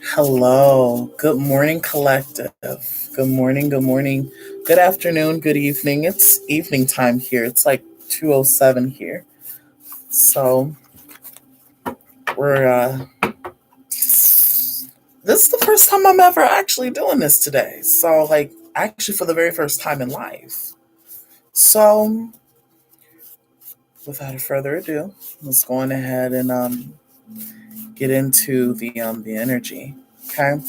Hello. Good morning, collective. Good morning, good morning. Good afternoon, good evening. It's evening time here. It's like 2:07 here. So, we're this is the first time I'm ever actually doing this today. So, like actually for the very first time in life. So, without further ado, let's go on ahead and get into the energy. Okay?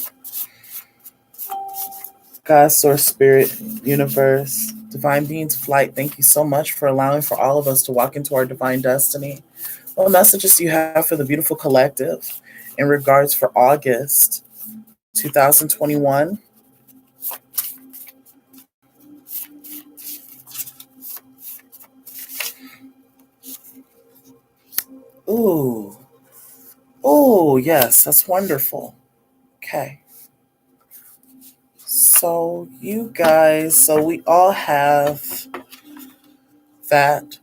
God, source, spirit, universe, divine beings, flight, thank you so much for allowing for all of us to walk into our divine destiny. What messages do you have for the beautiful collective in regards for August 2021? Ooh, ooh, yes, that's wonderful. Okay. So, you guys, so we all have that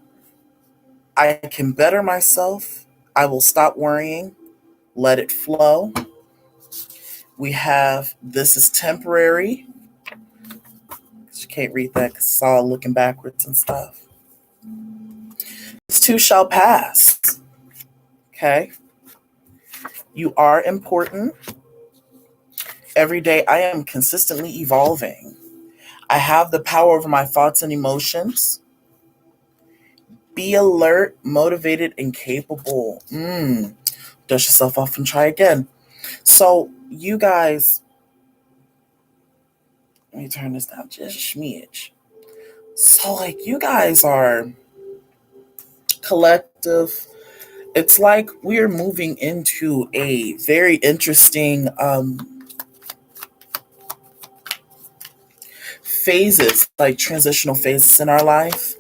I can better myself. I will stop worrying, let it flow. We have this is temporary. You can't read that because it's all looking backwards and stuff. This too shall pass. Okay. You are important. Every day I am consistently evolving. I have the power over my thoughts and emotions. Be alert, motivated, and capable. Dust yourself off and try again. So, you guys, let me turn this down just a smidge. So, like, you guys are collective. It's like we're moving into a very interesting phases, like transitional phases in our life.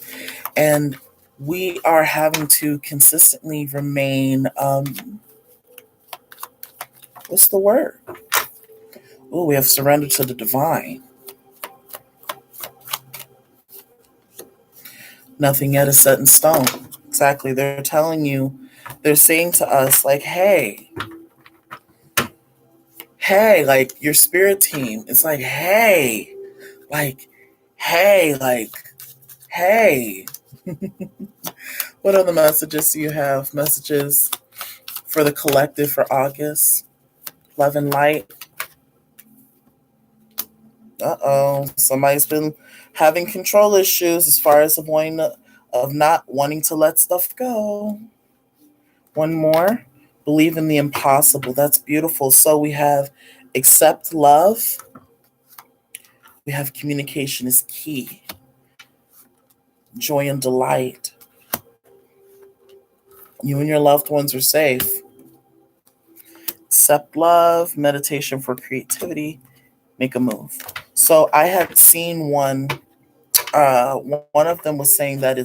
And we are having to consistently remain, what's the word? Oh, we have surrendered to the divine. Nothing yet is set in stone. Exactly. They're telling you, they're saying to us, like, hey, like your spirit team. It's like, hey, like, hey. What other messages do you have? Messages for the collective for August? Love and light. Somebody's been having control issues as far as of not wanting to let stuff go. One more. Believe in the impossible. That's beautiful. So we have accept love. We have communication is key. Joy and delight. You and your loved ones are safe. Accept love. Meditation for creativity. Make a move. So I had seen one of them was saying that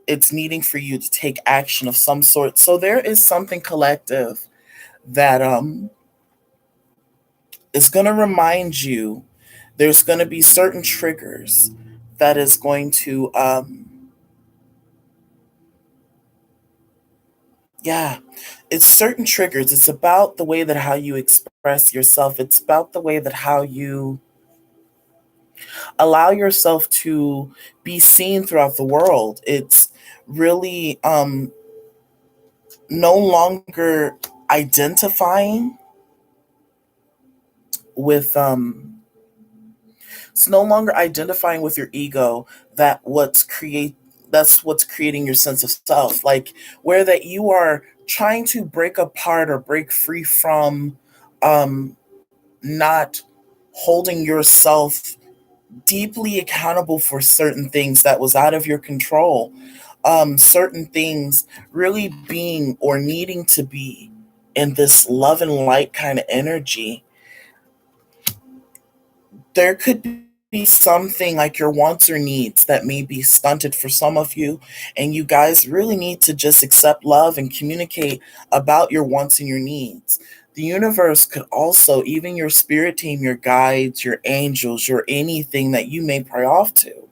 it's needing for you to take action of some sort. So there is something collective that is going to remind you. There's going to be certain triggers that is going to yeah, it's certain triggers. It's about the way that how you express yourself. It's about the way that how you allow yourself to be seen throughout the world. It's really no longer identifying with it's no longer identifying with your ego that that's what's creating your sense of self, like where that you are trying to break apart or break free from um not holding yourself deeply accountable for certain things that was out of your control, certain things really being or needing to be in this love and light kind of energy. There could be something like your wants or needs that may be stunted for some of you, and you guys really need to just accept love and communicate about your wants and your needs. The universe could also, even your spirit team, your guides, your angels, your anything that you may pray off to,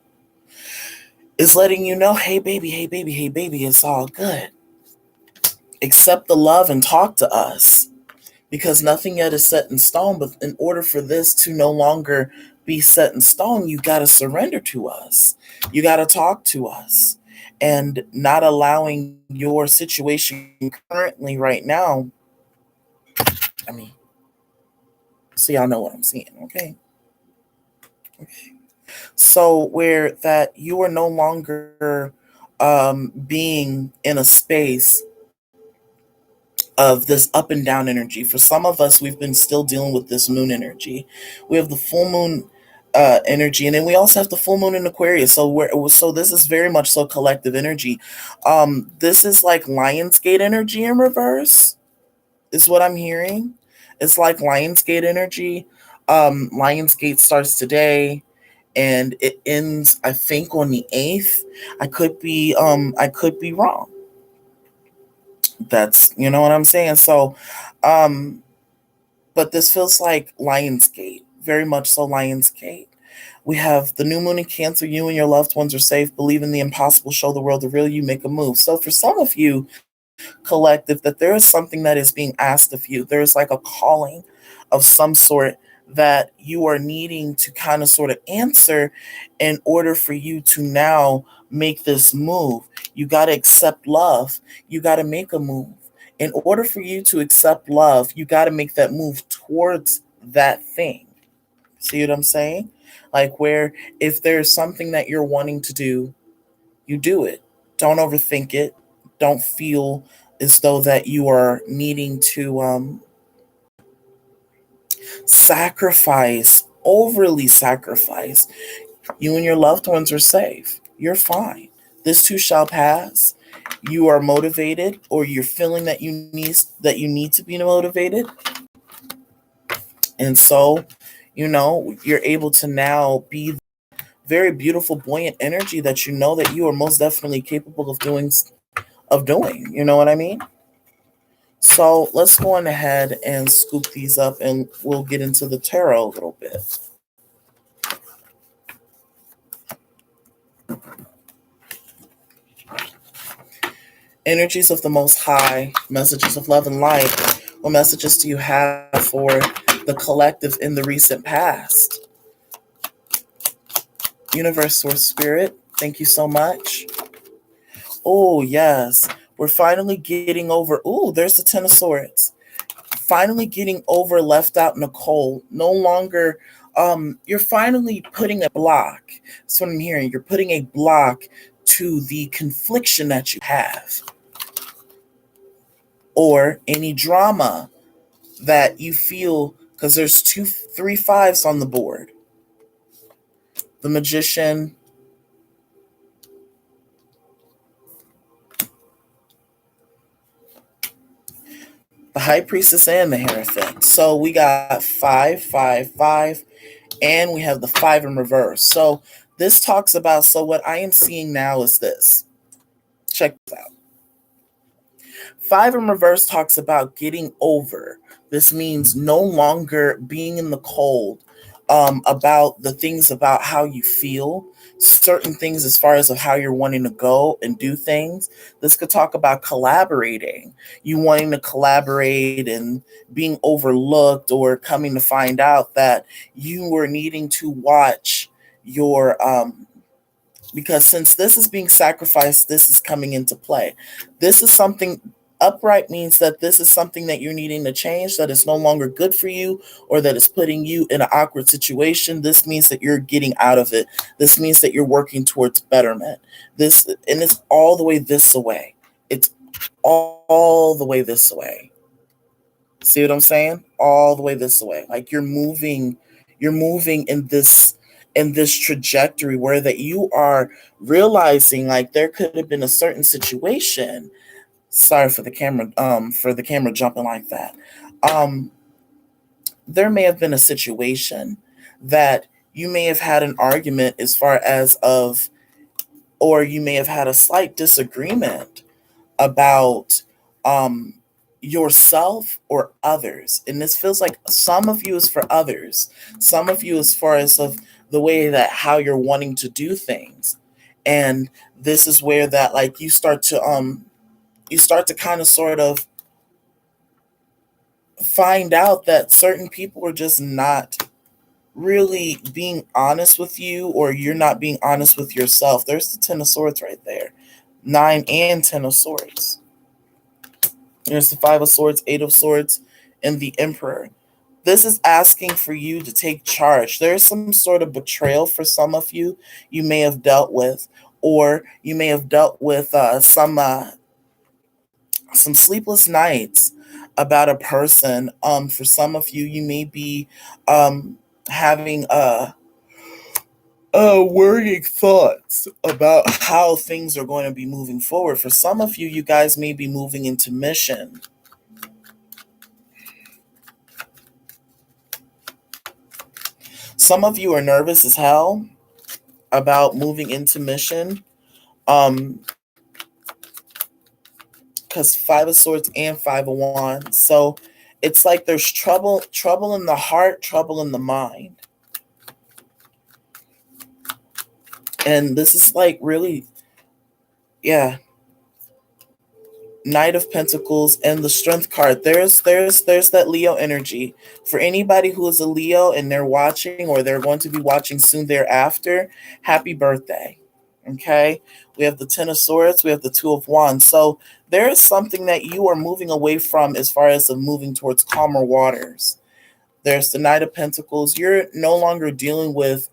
is letting you know, hey baby, hey baby, hey baby, it's all good. accept the love and talk to us, because nothing yet is set in stone. But in order for this to no longer be set in stone, you got to surrender to us. You got to talk to us, and not allowing your situation currently right now. I mean, so y'all know what I'm saying, okay? Okay. So where that you are no longer being in a space of this up and down energy. For some of us, we've been still dealing with this moon energy. We have the full moon energy, and then we also have the full moon in Aquarius. So this is very much so collective energy. This is like Lionsgate energy in reverse, is what I'm hearing. It's like Lionsgate energy. Lionsgate starts today and it ends, I think, on the 8th. I could be wrong. That's, you know what I'm saying? So, um, but this feels like Lionsgate, very much so Lionsgate. We have the new moon in Cancer. You and your loved ones are safe. Believe in the impossible. Show the world the real you. Make a move. So for some of you, collective, that there is something that is being asked of you. There is like a calling of some sort that you are needing to kind of sort of answer in order for you to now make this move. You got to accept love. You got to make a move. In order for you to accept love, you got to make that move towards that thing. See what I'm saying? Like, where if there's something that you're wanting to do, you do it. Don't overthink it. Don't feel as though that you are needing to sacrifice, overly sacrifice. You and your loved ones are safe. You're fine. This too shall pass. You are motivated, or you're feeling that you need to be motivated, and so you're able to now be very beautiful, buoyant energy that you know that you are most definitely capable of doing. You know what I mean? So let's go on ahead and scoop these up, and we'll get into the tarot a little bit. Energies of the Most High, messages of love and light. What messages do you have for the collective in the recent past? Universe, Source, Spirit, thank you so much. Oh, yes. We're finally getting over. Oh, there's the Ten of Swords. Finally getting over left out in the cold. No longer, you're finally putting a block. That's what I'm hearing. You're putting a block to the confliction that you have, or any drama that you feel, because there's 3 5s on the board. The Magician, the High Priestess, and the Hierophant. So we got 5, 5, 5, and we have the 5 in reverse. So this talks about, so what I am seeing now is this. Check this out. 5 in reverse talks about getting over. This means no longer being in the cold about the things about how you feel, certain things as far as of how you're wanting to go and do things. This could talk about collaborating, you wanting to collaborate and being overlooked, or coming to find out that you were needing to watch your because since this is being sacrificed, this is coming into play. This is something. Upright means that this is something that you're needing to change, that is no longer good for you, or that is putting you in an awkward situation. This means that you're getting out of it. This means that you're working towards betterment. And it's all the way this way. It's all the way this way. See what I'm saying? All the way this way. Like you're moving in this trajectory where that you are realizing, like, there could have been a certain situation. Sorry for the camera jumping like that. Um, there may have been a situation that you may have had an argument as far as of, or you may have had a slight disagreement about um yourself or others. And this feels like some of you is for others, some of you as far as of the way that how you're wanting to do things. And this is where that, like, you start to you start to kind of sort of find out that certain people are just not really being honest with you, or you're not being honest with yourself. There's the Ten of Swords right there. Nine and Ten of Swords. There's the Five of Swords, Eight of Swords, and the Emperor. This is asking for you to take charge. There's some sort of betrayal for some of you may have dealt with, or you may have dealt with some sleepless nights about a person. For some of you, you may be having worrying thoughts about how things are going to be moving forward. For some of you, you guys may be moving into mission. Some of you are nervous as hell about moving into mission. Because Five of Swords and Five of Wands. So it's like there's trouble in the heart, trouble in the mind. And this is like really, yeah. Knight of Pentacles and the Strength card. There's that Leo energy. For anybody who is a Leo and they're watching, or they're going to be watching soon thereafter, happy birthday. Okay? We have the Ten of Swords, we have the Two of Wands. So there is something that you are moving away from as far as moving towards calmer waters. There's the Knight of Pentacles. You're no longer dealing with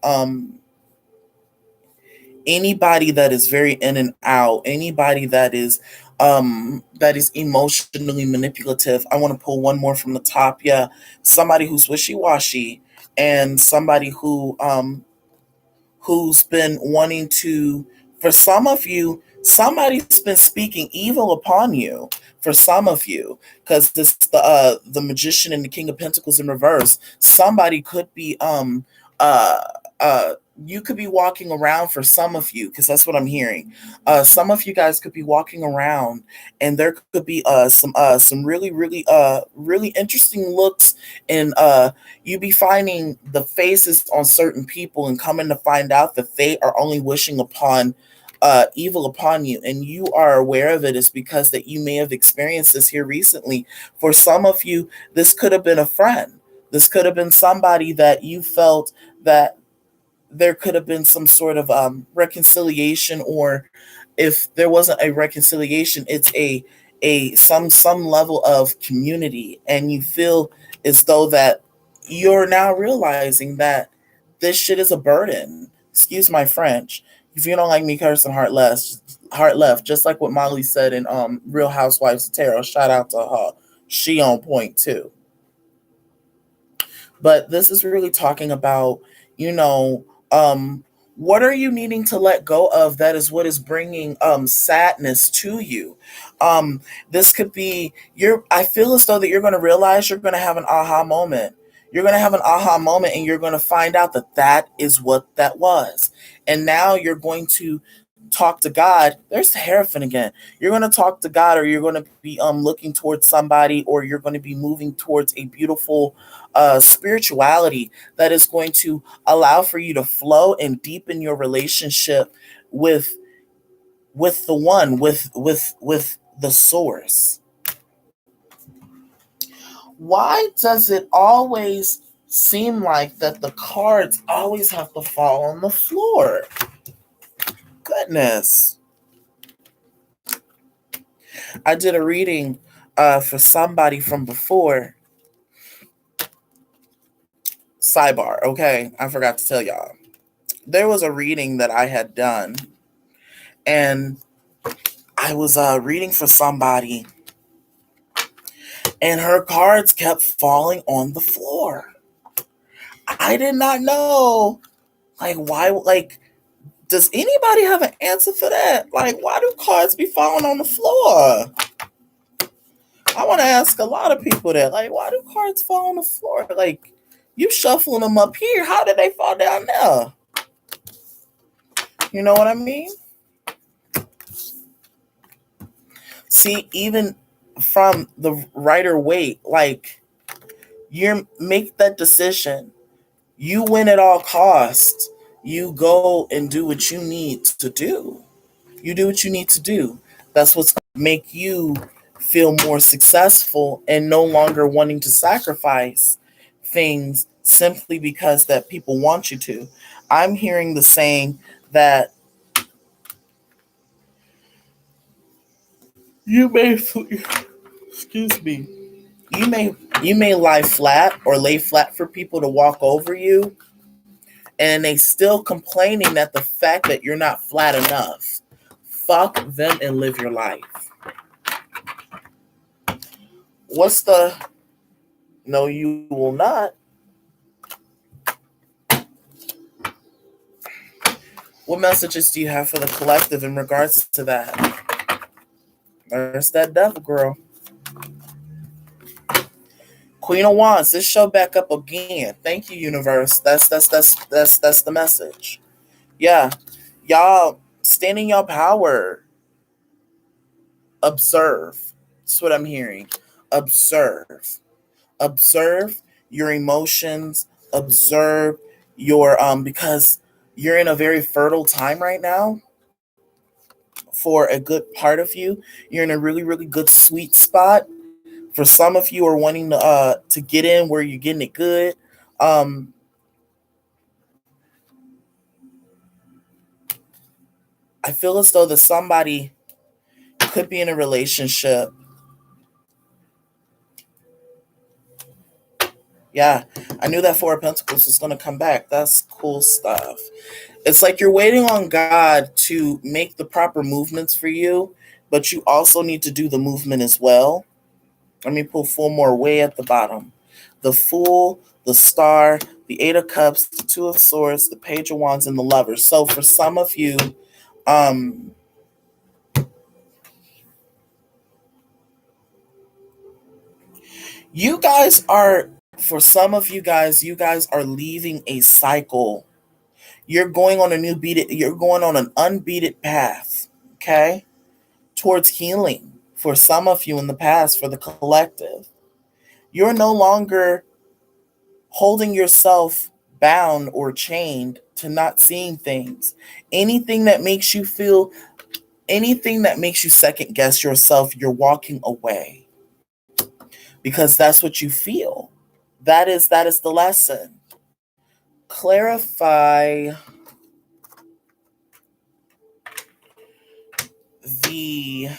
anybody that is very in and out, anybody that is emotionally manipulative. I want to pull one more from the top. Yeah, somebody who's wishy-washy, and somebody who's been wanting to, for some of you, somebody's been speaking evil upon you. For some of you, because this the Magician and the King of Pentacles in reverse. Somebody could be uh uh you could be walking around, for some of you, because that's what I'm hearing. Some of you guys could be walking around, and there could be some really interesting looks, and you be finding the faces on certain people, and coming to find out that they are only wishing upon evil upon you, and you are aware of it. Is because that you may have experienced this here recently. For some of you, this could have been a friend. This could have been somebody that you felt that there could have been some sort of reconciliation, or if there wasn't a reconciliation, it's a some level of community, and you feel as though that you're now realizing that this shit is a burden. Excuse my French. If you don't like me cursing, heart left, just like what Molly said in Real Housewives of Tarot. Shout out to her. She on point too. But this is really talking about, you know, what are you needing to let go of? That is what is bringing sadness to you. This could be I feel as though that you're going to realize, you're going to have an aha moment. You're going to have an aha moment, and you're going to find out that that is what that was. And now you're going to talk to God. There's the Hierophant again. You're going to talk to God, or you're going to be looking towards somebody, or you're going to be moving towards a beautiful spirituality that is going to allow for you to flow and deepen your relationship with the one, with the source. Why does it always seem like that the cards always have to fall on the floor? Goodness. I did a reading for somebody from before. Sidebar, okay? I forgot to tell y'all. There was a reading that I had done, and I was reading for somebody, and her cards kept falling on the floor. I did not know, like, why, like, does anybody have an answer for that? Like, why do cards be falling on the floor? I want to ask a lot of people that, like, why do cards fall on the floor? Like, you shuffling them up here, how did they fall down there? You know what I mean? See, even from the Rider-Waite, like, you make that decision. You win at all costs. You go and do what you need to do. You do what you need to do. That's what's make you feel more successful and no longer wanting to sacrifice things simply because that people want you to. I'm hearing the saying that you may excuse me, you may you may lie flat or lay flat for people to walk over you, and they still complaining that the fact that you're not flat enough. Fuck them and live your life. What's the no, you will not? What messages do you have for the collective in regards to that? There's that devil girl. Queen of Wands, this show back up again. Thank you, universe. That's the message. Yeah. Y'all stand in your power. Observe. That's what I'm hearing. Observe. Observe your emotions. Observe your because you're in a very fertile time right now. For a good part of you, you're in a really, really good sweet spot. For some of you are wanting to get in where you're getting it good. Um, I feel as though that somebody could be in a relationship. Yeah, I knew that Four of Pentacles was going to come back. That's cool stuff. It's like you're waiting on God to make the proper movements for you, but you also need to do the movement as well. Let me pull four more way at the bottom. The Fool, the Star, the Eight of Cups, the Two of Swords, the Page of Wands, and the Lover. So for some of you, um, you guys are, for some of you guys are leaving a cycle. You're going on a new you're going on an unbeaten path, okay? Towards healing. For some of you in the past, for the collective. You're no longer holding yourself bound or chained to not seeing things. Anything that makes you feel, anything that makes you second guess yourself, you're walking away because that's what you feel. That is the lesson. Clarify the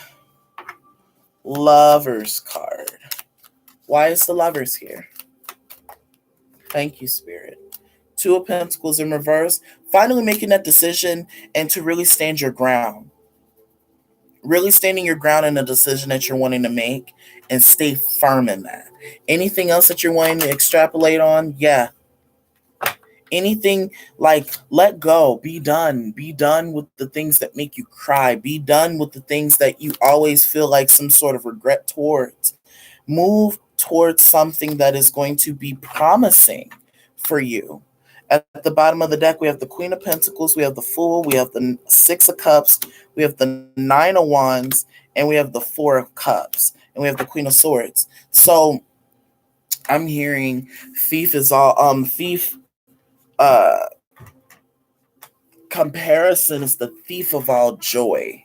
Lovers card. Why is the Lovers here? Thank you, Spirit. Two of Pentacles in reverse. Finally making that decision and to really stand your ground. Really standing your ground in a decision that you're wanting to make and stay firm in that. Anything else that you're wanting to extrapolate on? Yeah. Anything like let go, be done with the things that make you cry, be done with the things that you always feel like some sort of regret towards. Move towards something that is going to be promising for you. At the bottom of the deck, we have the Queen of Pentacles, we have the Fool, we have the Six of Cups, we have the Nine of Wands, and we have the Four of Cups, and we have the Queen of Swords. So I'm hearing thief is all thief comparison is the thief of all joy.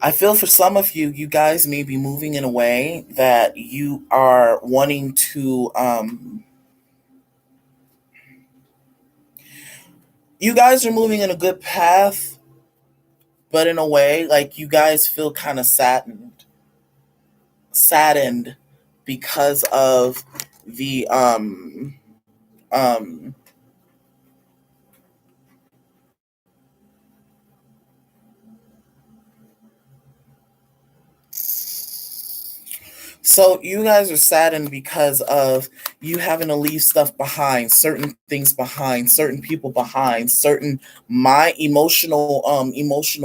I feel for some of you, you guys may be moving in a way that you are wanting to, you guys are moving in a good path, but in a way, like you guys feel kind of saddened because of the, um, So you guys are saddened because of you having to leave stuff behind, certain things behind, certain people behind, certain my emotional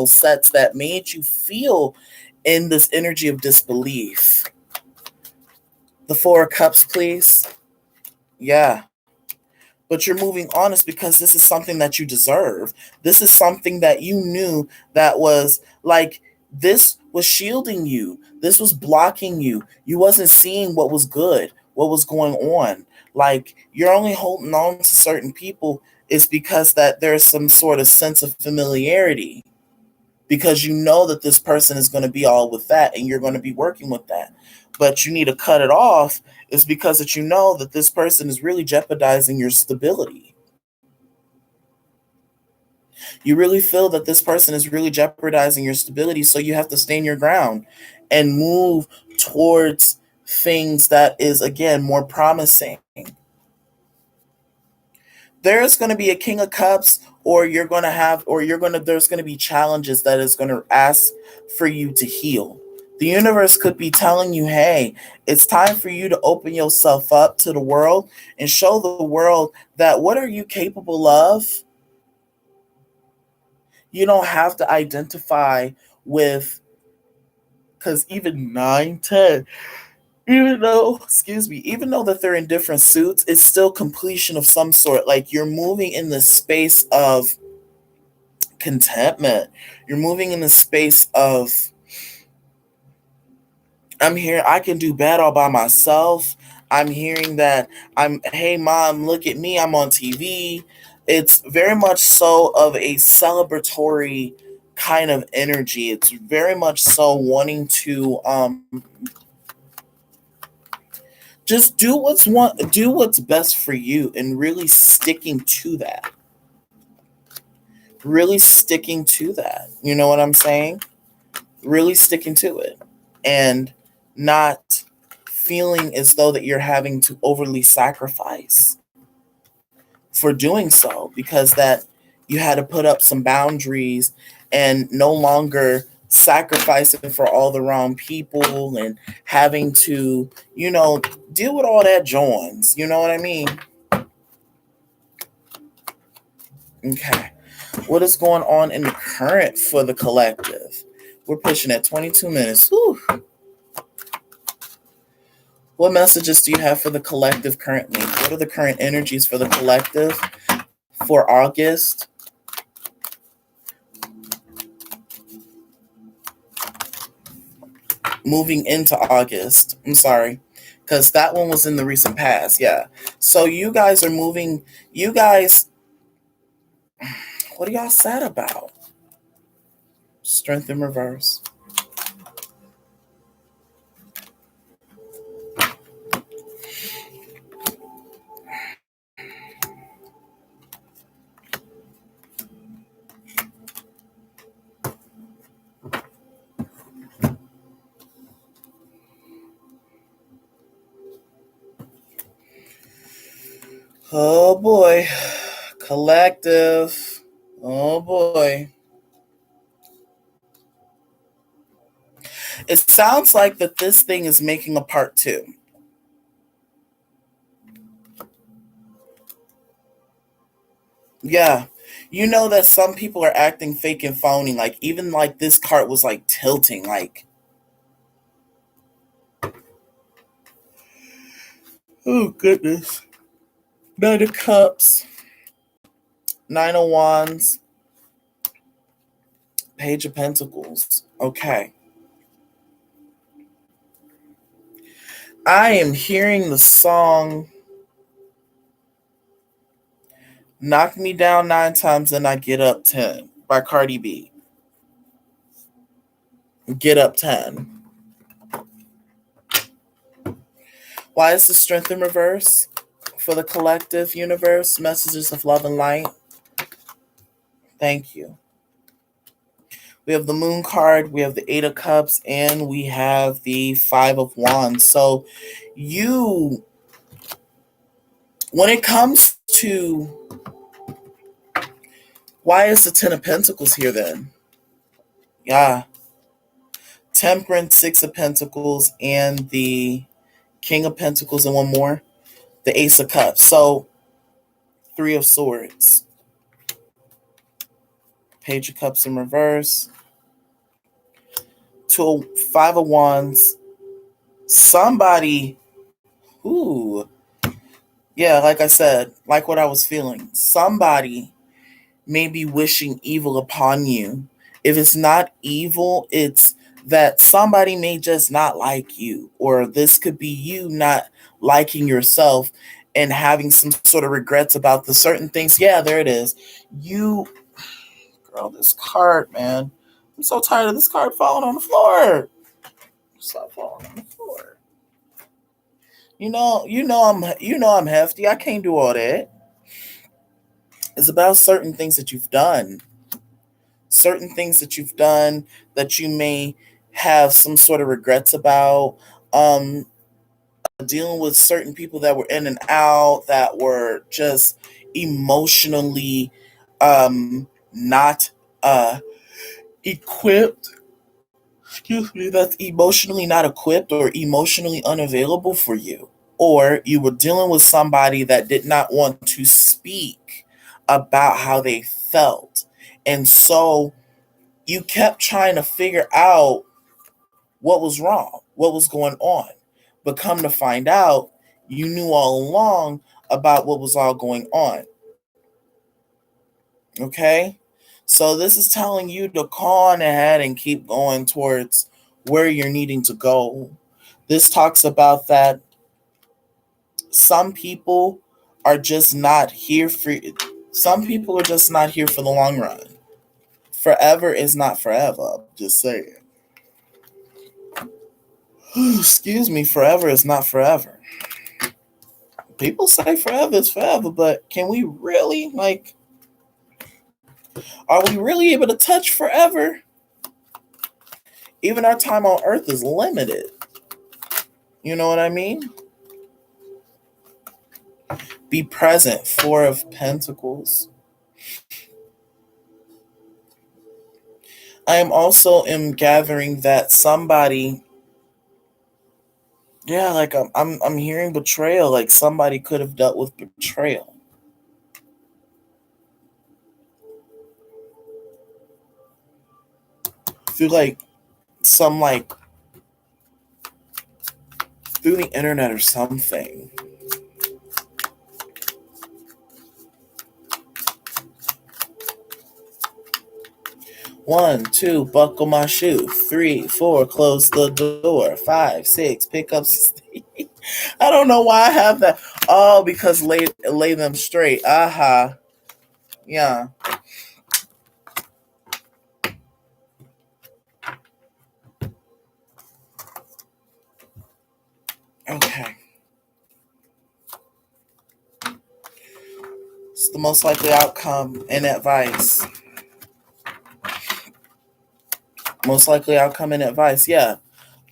sets that made you feel in this energy of disbelief. The Four of Cups, please. Yeah. But you're moving on is because this is something that you deserve. This is something that you knew that was like this was shielding you. This was blocking you. You wasn't seeing what was good. what was going on. Like, you're only holding on to certain people is because that there's some sort of sense of familiarity, because you know that this person is going to be all with that and you're going to be working with that. But you need to cut it off is because that you know that this person is really jeopardizing your stability. You really feel that this person is really jeopardizing your stability, so you have to stand your ground and move towards things that is, again, more promising. There's going to be a king of cups, or there's going to be challenges that is going to ask for you to heal. The universe could be telling you, hey, it's time for you to open yourself up to the world and show the world that what are you capable of. You don't have to identify with, because even 9, 10, even though that they're in different suits, it's still completion of some sort. Like, you're moving in the space of contentment. You're moving in the space of, I'm here, I can do bad all by myself. I'm hearing that hey mom, look at me, I'm on TV. It's very much so of a celebratory kind of energy. It's very much so wanting to just do what's best for you, and really sticking to that. Really sticking to that. You know what I'm saying? Really sticking to it. And not feeling as though that you're having to overly sacrifice for doing so, because that you had to put up some boundaries and no longer sacrificing for all the wrong people and having to, deal with all that joins. You know what I mean? Okay. What is going on in the current for the collective? We're pushing at 22 minutes. Whew. What messages do you have for the collective currently? What are the current energies for the collective for August? Moving into August. I'm sorry, because that one was in the recent past. Yeah. So you guys are moving. You guys, what are y'all sad about? Strength in reverse. Oh boy. Collective. Oh boy. It sounds like that this thing is making a part 2. Yeah. You know that some people are acting fake and phony. Like, even like this card was like tilting. Like, oh goodness. 9 of Cups. 9 of Wands. Page of Pentacles. Okay. I am hearing the song Knock Me Down 9 Times and I Get Up 10 by Cardi B. Get Up 10. Why is the Strength in reverse for the collective universe? Messages of love and light. Thank you. We have the Moon card, we have the 8 of Cups, and we have the 5 of Wands. So when it comes to, why is the 10 of Pentacles here then? Yeah. Temperance, 6 of Pentacles, and the King of Pentacles, and one more, the Ace of Cups. So 3 of Swords. Page of Cups in reverse. 5 of Wands. Somebody, yeah, like I said, like what I was feeling. Somebody may be wishing evil upon you. If it's not evil, it's that somebody may just not like you, or this could be you not liking yourself and having some sort of regrets about the certain things. Yeah, there it is. You, girl, this card, man. I'm so tired of this card falling on the floor. Stop falling on the floor. I'm hefty. I can't do all that. It's about certain things that you've done. Certain things that you've done that you may have some sort of regrets about. Um, Dealing with certain people that were in and out that were just emotionally not equipped, excuse me, that's emotionally not equipped or emotionally unavailable for you. Or you were dealing with somebody that did not want to speak about how they felt. And so you kept trying to figure out what was wrong, what was going on. But come to find out, you knew all along about what was all going on. Okay? So this is telling you to call on ahead and keep going towards where you're needing to go. This talks about that some people are just not here for some people are just not here for the long run. Forever is not forever. I'm just saying. Excuse me, forever is not forever. People say forever is forever, but can we really, are we really able to touch forever? Even our time on earth is limited. You know what I mean? Be present, Four of Pentacles. I am also gathering that somebody, yeah, like I'm hearing betrayal, like somebody could have dealt with betrayal. Through some through the internet or something. One, two, buckle my shoe. 3, 4, close the door. 5, 6, pick up. I don't know why I have that. Oh, because lay them straight. Aha. Yeah. Okay. It's the most likely outcome and advice. Most likely outcome and advice. Yeah.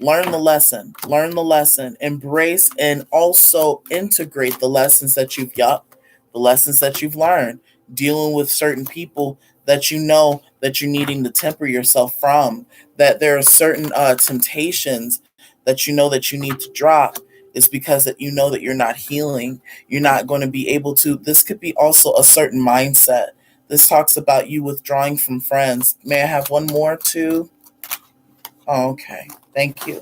Learn the lesson. Learn the lesson. Embrace and also integrate the lessons that the lessons that you've learned. Dealing with certain people that you know that you're needing to temper yourself from. That there are certain temptations that you know that you need to drop. Is because that you know that you're not healing. You're not going to be able to. This could be also a certain mindset. This talks about you withdrawing from friends. May I have one more too? Oh, okay. Thank you.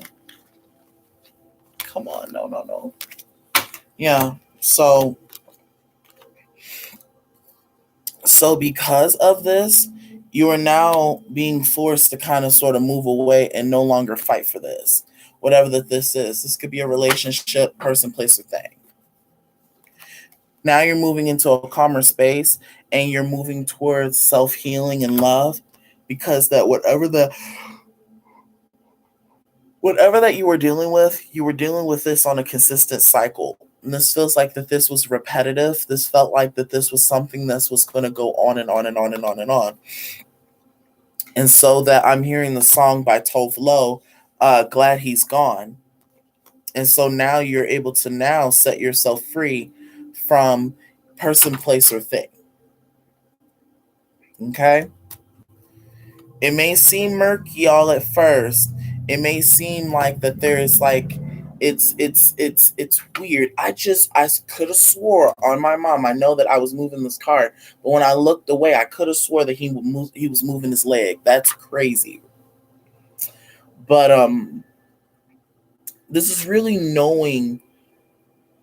Come on. No, no, no. Yeah. So because of this, you are now being forced to kind of sort of move away and no longer fight for this. Whatever that this is. This could be a relationship, person, place, or thing. Now you're moving into a calmer space and you're moving towards self-healing and love because that whatever that you were dealing with this on a consistent cycle. And this feels like that this was repetitive. This felt like that this was something that was going to go on and on and on and on and on. And so that I'm hearing the song by Tove Lo, Glad He's Gone. And so now you're able to now set yourself free from person, place, or thing. Okay? It may seem murky all at first. It may seem like that there is it's weird. I could have swore on my mom. I know that I was moving this cart, but when I looked away, I could have swore that he was moving his leg. That's crazy. But this is really knowing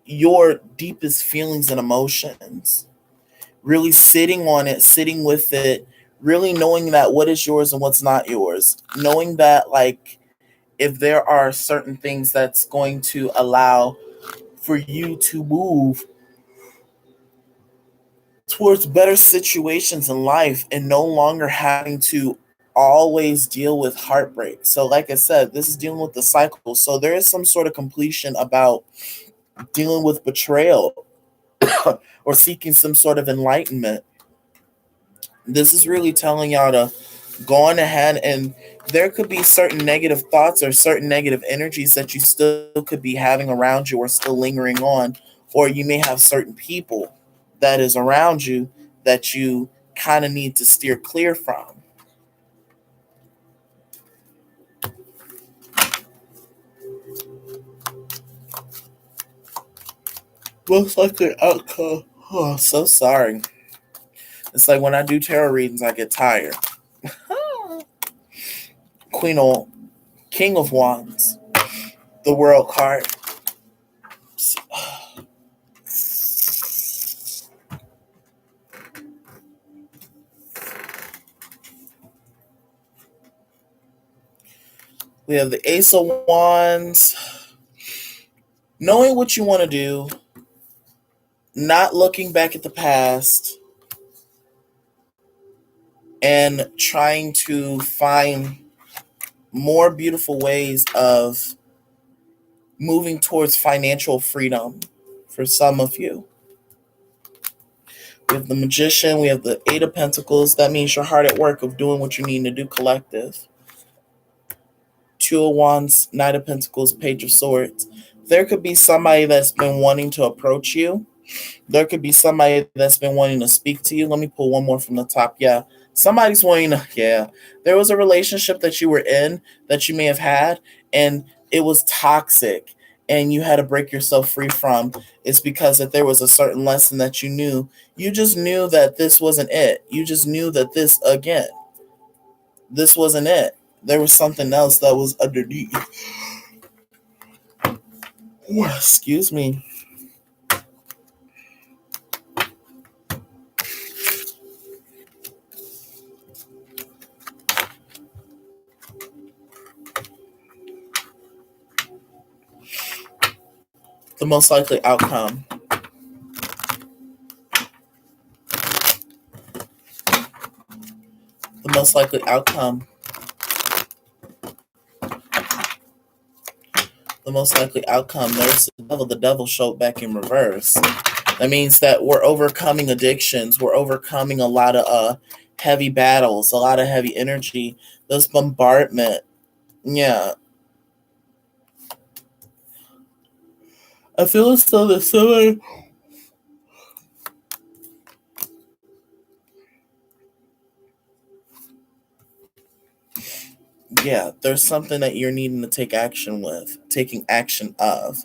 your deepest feelings and emotions. Really sitting on it, sitting with it, really knowing that what is yours and what's not yours. Knowing that if there are certain things that's going to allow for you to move towards better situations in life and no longer having to always deal with heartbreak. So, like I said, this is dealing with the cycle. So, there is some sort of completion about dealing with betrayal or seeking some sort of enlightenment. This is really telling y'all to go on ahead, and there could be certain negative thoughts or certain negative energies that you still could be having around you or still lingering on, or you may have certain people that is around you that you kind of need to steer clear from. Most likely outcome. Oh, so sorry. It's like when I do tarot readings, I get tired. Queen of King of Wands, the World card. We have the Ace of Wands. Knowing what you want to do, not looking back at the past, and trying to find more beautiful ways of moving towards financial freedom for some of you. We have the Magician, we have the Eight of Pentacles. That means you're hard at work of doing what you need to do, collective. Two of Wands, Knight of Pentacles, Page of Swords. There could be somebody that's been wanting to approach you. There could be somebody that's been wanting to speak to you. Let me pull one more from the top. Yeah. Somebody's wanting to, yeah. There was a relationship that you were in that you may have had, and it was toxic, and you had to break yourself free from. It's because that there was a certain lesson that you knew. You just knew that this wasn't it. You just knew that this wasn't it. There was something else that was underneath. Ooh, excuse me. The most likely outcome. The most likely outcome. The most likely outcome. There's the devil. The devil showed back in reverse. That means that we're overcoming addictions. We're overcoming a lot of heavy battles, a lot of heavy energy. This bombardment. Yeah. I feel as though there's somebody. Yeah, there's something that you're needing to take action with, taking action of.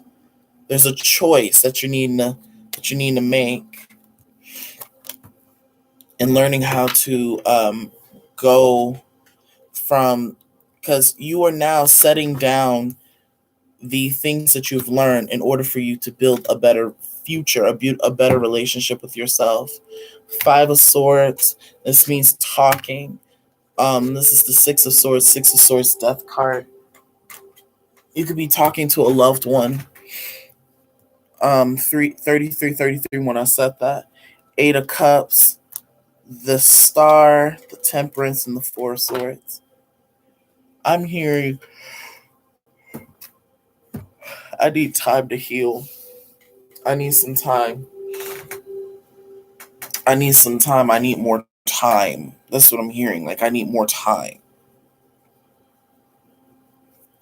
There's a choice that you need to make, and learning how to go from, because you are now setting down the things that you've learned in order for you to build a better future, a better relationship with yourself. Five of Swords. This means talking. This is the Six of Swords. Six of Swords death card. You could be talking to a loved one. 33 when I said that. Eight of Cups, the Star, the Temperance, and the Four of Swords. I'm hearing I need time to heal. I need some time. I need some time. I need more time. That's what I'm hearing. Like, I need more time.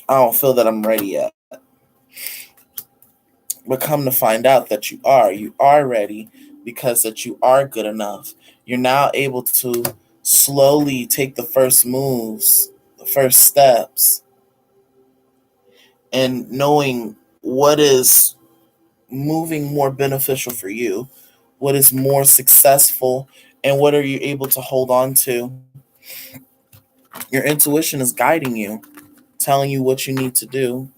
I don't feel that I'm ready yet. But come to find out that you are. You are ready because that you are good enough. You're now able to slowly take the first moves, the first steps, and knowing what is moving more beneficial for you, what is more successful, and what are you able to hold on to. Your intuition is guiding you, telling you what you need to do.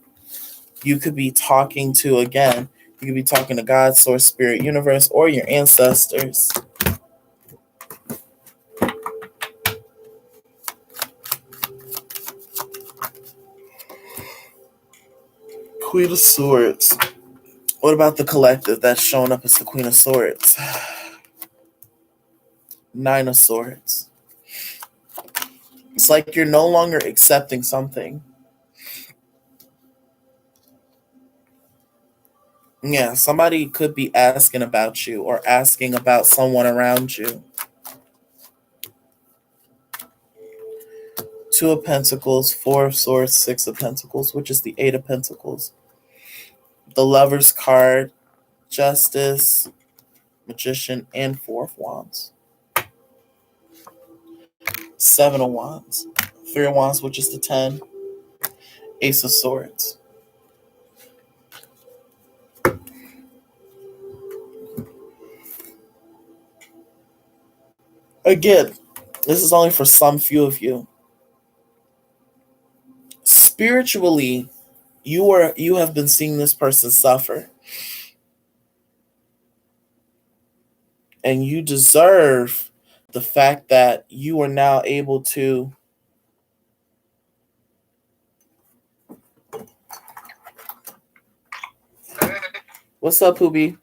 You could be talking to, again, you could be talking to God, source, spirit, universe, or your ancestors. Queen of Swords. What about the collective that's showing up as the Queen of Swords? Nine of Swords. It's like you're no longer accepting something. Yeah, somebody could be asking about you or asking about someone around you. Two of Pentacles, Four of Swords, Six of Pentacles, which is the Eight of Pentacles. The Lover's card, Justice, Magician, and Four of Wands. Seven of Wands. Three of Wands, which is the 10. Ace of Swords. Again, this is only for some few of you. Spiritually, you have been seeing this person suffer. And you deserve the fact that you are now able to What's up, Poobie?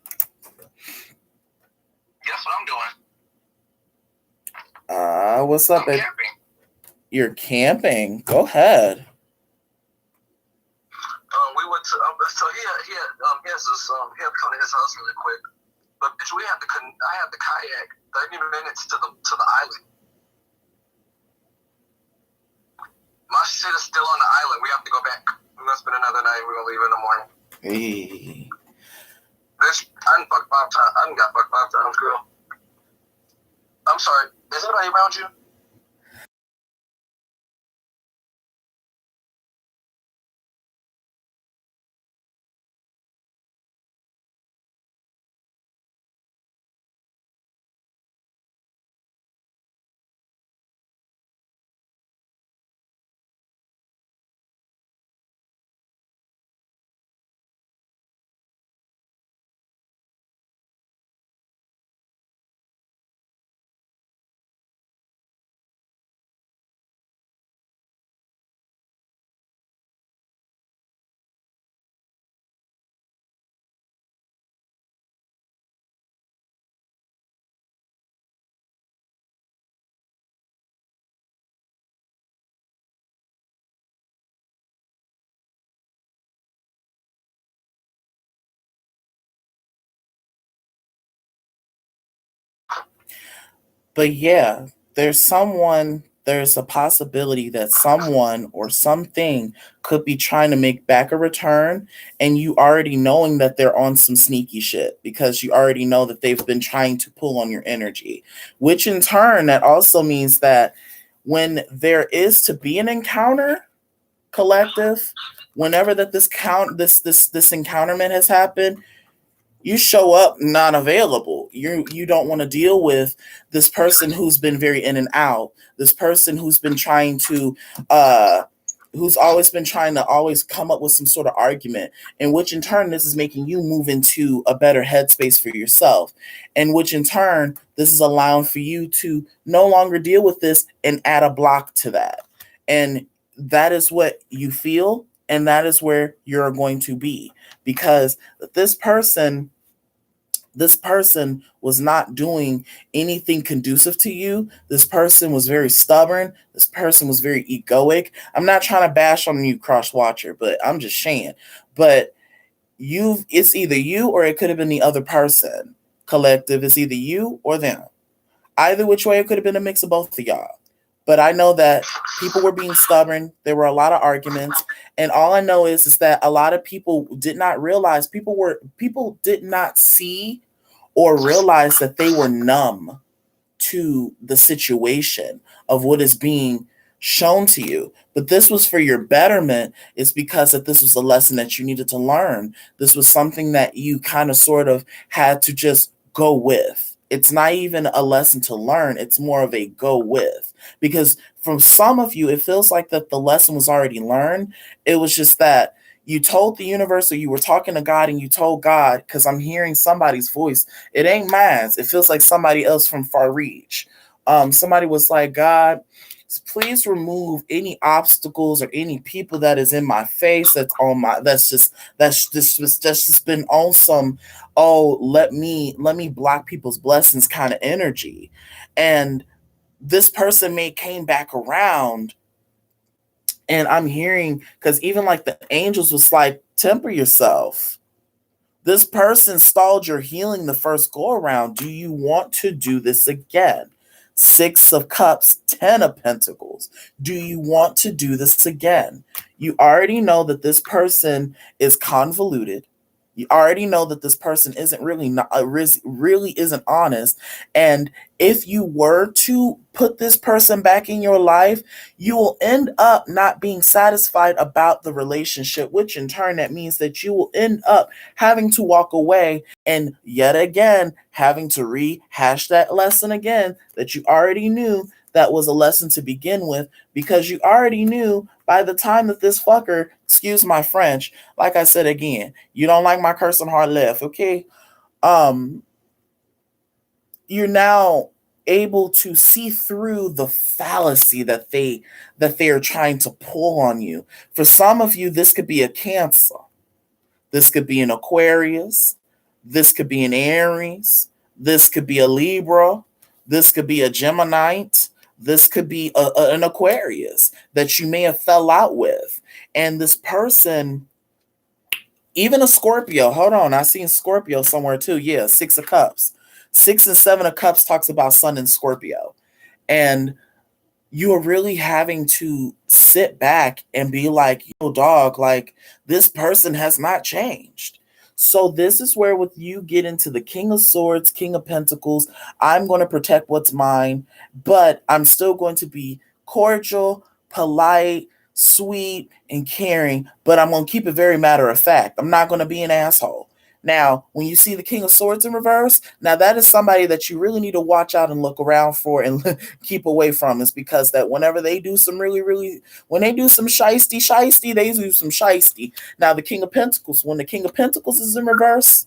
Guess what I'm doing? What's up, I'm babe? camping. You're camping. Go ahead. We went to so he has this he had to come to his house really quick. But bitch, I had the kayak 30 minutes to the island. My shit is still on the island. We have to go back. We're gonna spend another night. We're gonna leave in the morning. Hey. Bitch, I done fucked 5 times. I done got fucked 5 times, girl. I'm sorry. Is anybody around you? But yeah, there's a possibility that someone or something could be trying to make back a return, and you already knowing that they're on some sneaky shit because you already know that they've been trying to pull on your energy, which in turn that also means that when there is to be an encounter, collective, whenever that this encounterment has happened, you show up not available. You don't want to deal with this person who's been very in and out, this person who's been trying to who's always been trying to always come up with some sort of argument, in which in turn this is making you move into a better headspace for yourself, and which in turn this is allowing for you to no longer deal with this and add a block to that. And that is what you feel, and that is where you're going to be, because this person was not doing anything conducive to you. This person was very stubborn. This person was very egoic. I'm not trying to bash on you, Cross Watcher, but I'm just saying. But it's either you or it could have been the other person. Collective, it's either you or them. Either which way, it could have been a mix of both of y'all. But I know that people were being stubborn. There were a lot of arguments. And all I know is that a lot of people did not realize, people did not see or realize that they were numb to the situation of what is being shown to you. But this was for your betterment. It's because that this was a lesson that you needed to learn. This was something that you kind of sort of had to just go with. It's not even a lesson to learn. It's more of a go with. Because from some of you, it feels like that the lesson was already learned. It was just that you told the universe, or you were talking to God and you told God, because I'm hearing somebody's voice. It ain't mine. It feels like somebody else from far reach. Somebody was like, God, Please remove any obstacles or any people that is in my face that's just been on some, oh, let me block people's blessings kind of energy. And this person may came back around, and I'm hearing, because even like the angels was like, temper yourself. This person stalled your healing the first go around. Do you want to do this again? Six of Cups, 10 of Pentacles. Do you want to do this again? You already know that this person is convoluted. You already know that this person isn't really isn't honest. And if you were to put this person back in your life, you will end up not being satisfied about the relationship, which in turn that means that you will end up having to walk away and yet again having to rehash that lesson again that you already knew that was a lesson to begin with, because you already knew by the time that this fucker, excuse my French, like I said again, you don't like my curse on hard left, okay? You're now able to see through the fallacy that they are trying to pull on you. For some of you, this could be a Cancer. This could be an Aquarius. This could be an Aries. This could be a Libra. This could be a Geminite. This could be an Aquarius that you may have fell out with. And this person, even a Scorpio, hold on, I seen Scorpio somewhere too. Yeah, Six of Cups. 6 and 7 of Cups talks about Sun and Scorpio. And you are really having to sit back and be like, yo, dog, like this person has not changed. So this is where with you get into the King of Swords, King of Pentacles. I'm going to protect what's mine, but I'm still going to be cordial, polite, sweet, and caring, but I'm going to keep it very matter of fact. I'm not going to be an asshole. Now, when you see the King of Swords in reverse, now that is somebody that you really need to watch out and look around for and keep away from. Is because that whenever they do some when they do some shiesty, they do some shiesty. Now, the King of Pentacles, when the King of Pentacles is in reverse,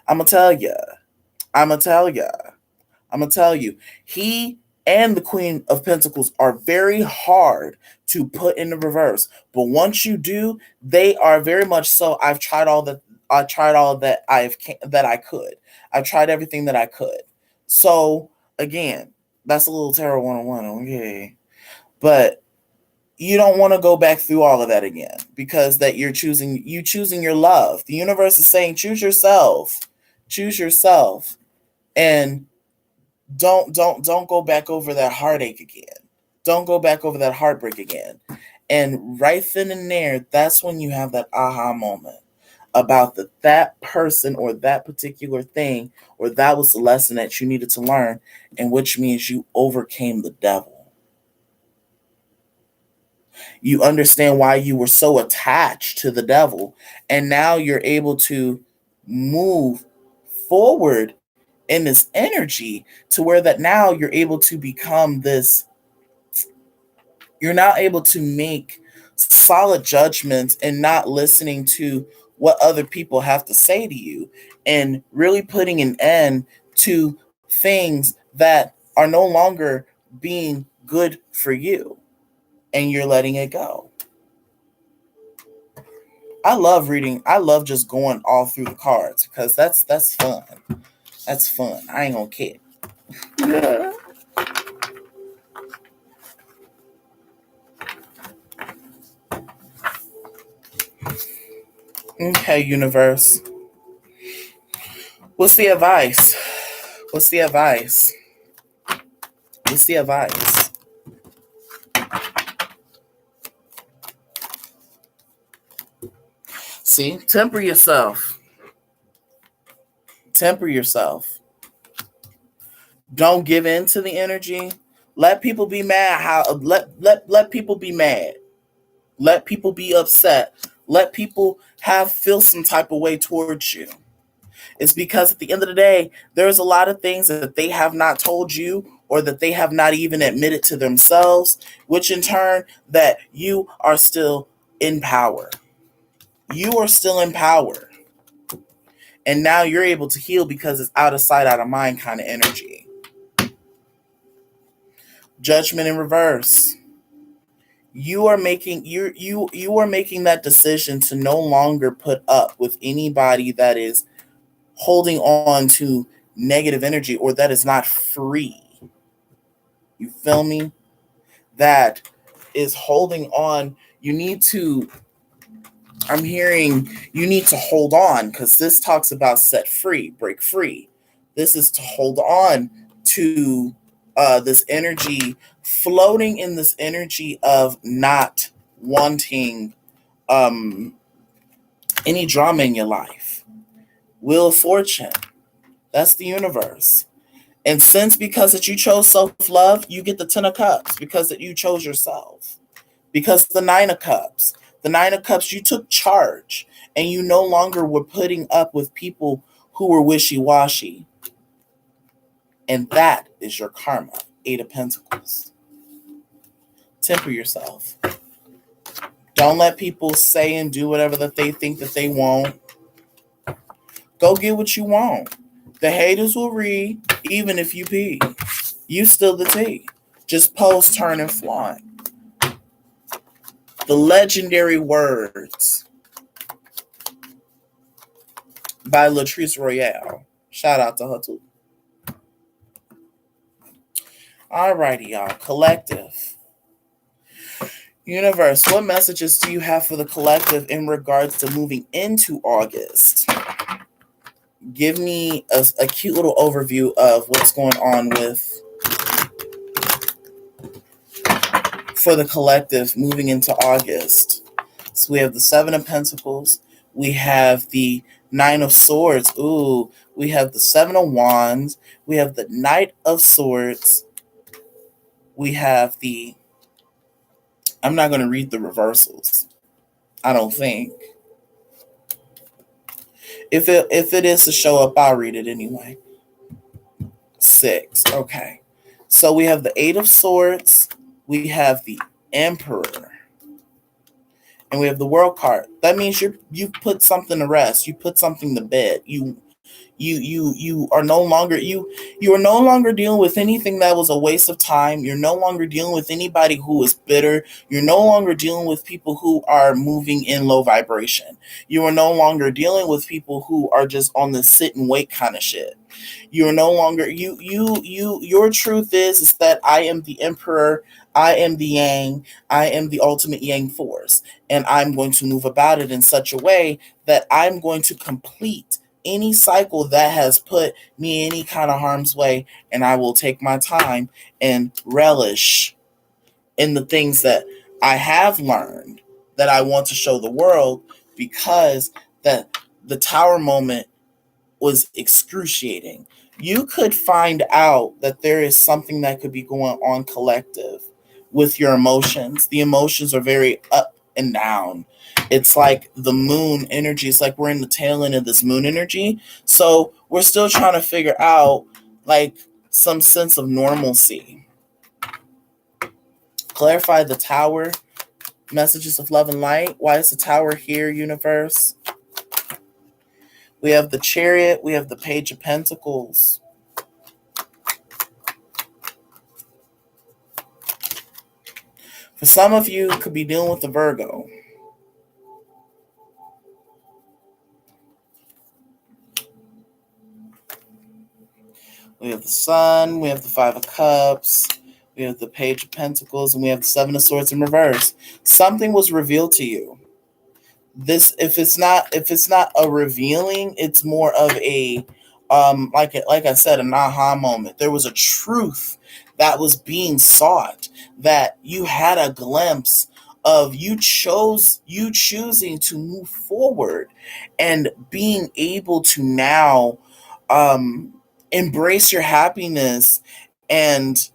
I'm going to tell you, he and the Queen of Pentacles are very hard to put in the reverse. But once you do, they are very much so. I've tried all that I could. I've tried everything that I could. So again, that's a little tarot 101, okay. But you don't want to go back through all of that again, because that you're choosing your love. The universe is saying choose yourself. Choose yourself. And don't go back over that heartache again. Don't go back over that heartbreak again. And right then and there, that's when you have that aha moment about that person or that particular thing, or that was the lesson that you needed to learn, and which means you overcame the devil. You understand why you were so attached to the devil, and now you're able to move forward in this energy to where that now you're able to become this, you're now able to make solid judgments and not listening to what other people have to say to you, and really putting an end to things that are no longer being good for you, and you're letting it go. I love reading. I love just going all through the cards because that's fun. That's fun. I ain't gonna kid. Yeah. Okay, universe. What's the advice? What's the advice? What's the advice? See, temper yourself. Temper yourself. Don't give in to the energy. Let people be mad. Let people be mad. Let people be upset. Let people feel some type of way towards you. It's because at the end of the day, there's a lot of things that they have not told you, or that they have not even admitted to themselves, which in turn that you are still in power. You are still in power. And now you're able to heal because it's out of sight, out of mind kind of energy. Judgment in reverse. You are making you are making that decision to no longer put up with anybody that is holding on to negative energy or that is not free. You feel me? That is holding on. You need to, I'm hearing you need to hold on because this talks about set free, break free. This is to hold on to this energy, floating in this energy of not wanting um, any drama in your life. Wheel of Fortune, that's the universe. And since because that you chose self-love, you get the Ten of Cups because that you chose yourself. Because the Nine of Cups. The Nine of Cups, you took charge and you no longer were putting up with people who were wishy-washy. And that is your karma. Eight of Pentacles. Temper yourself. Don't let people say and do whatever that they think that they won't. Go get what you want. The haters will read, even if you pee. You still the tea. Just pose, turn, and flaunt. The legendary words by Latrice Royale. Shout out to her too. Alrighty, y'all. Collective. Universe, what messages do you have for the collective in regards to moving into August? Give me a cute little overview of what's going on with for the collective moving into August. So we have the Seven of Pentacles. We have the Nine of Swords. Ooh, we have the Seven of Wands. We have the Knight of Swords. We have the... I'm not going to read the reversals. I don't think. If it is to show up, I'll read it anyway. 6. Okay. So we have the Eight of Swords. We have the Emperor. And we have the World card. That means you put something to rest. You put something to bed. You are no longer dealing with anything that was a waste of time. You're no longer dealing with anybody who is bitter. You're no longer dealing with people who are moving in low vibration. You are no longer dealing with people who are just on the sit and wait kind of shit. You're no longer your truth is that I am the Emperor, I am the Yang, I am the ultimate Yang force, and I'm going to move about it in such a way that I'm going to complete any cycle that has put me in any kind of harm's way, and I will take my time and relish in the things that I have learned that I want to show the world, because that the Tower moment was excruciating. You could find out that there is something that could be going on collective with your emotions. The emotions are very up and down. It's like the moon energy. It's like we're in the tail end of this moon energy. So we're still trying to figure out like some sense of normalcy. Clarify the Tower. Messages of love and light. Why is the Tower here, universe? We have the Chariot. We have the Page of Pentacles. For some of you, could be dealing with the Virgo. We have the Sun. We have the Five of Cups. We have the Page of Pentacles. And we have the Seven of Swords in reverse. Something was revealed to you. This, if it's not a revealing, it's more of a like I said, an aha moment. There was a truth that was being sought, that you had a glimpse of. You choosing to move forward and being able to now embrace your happiness and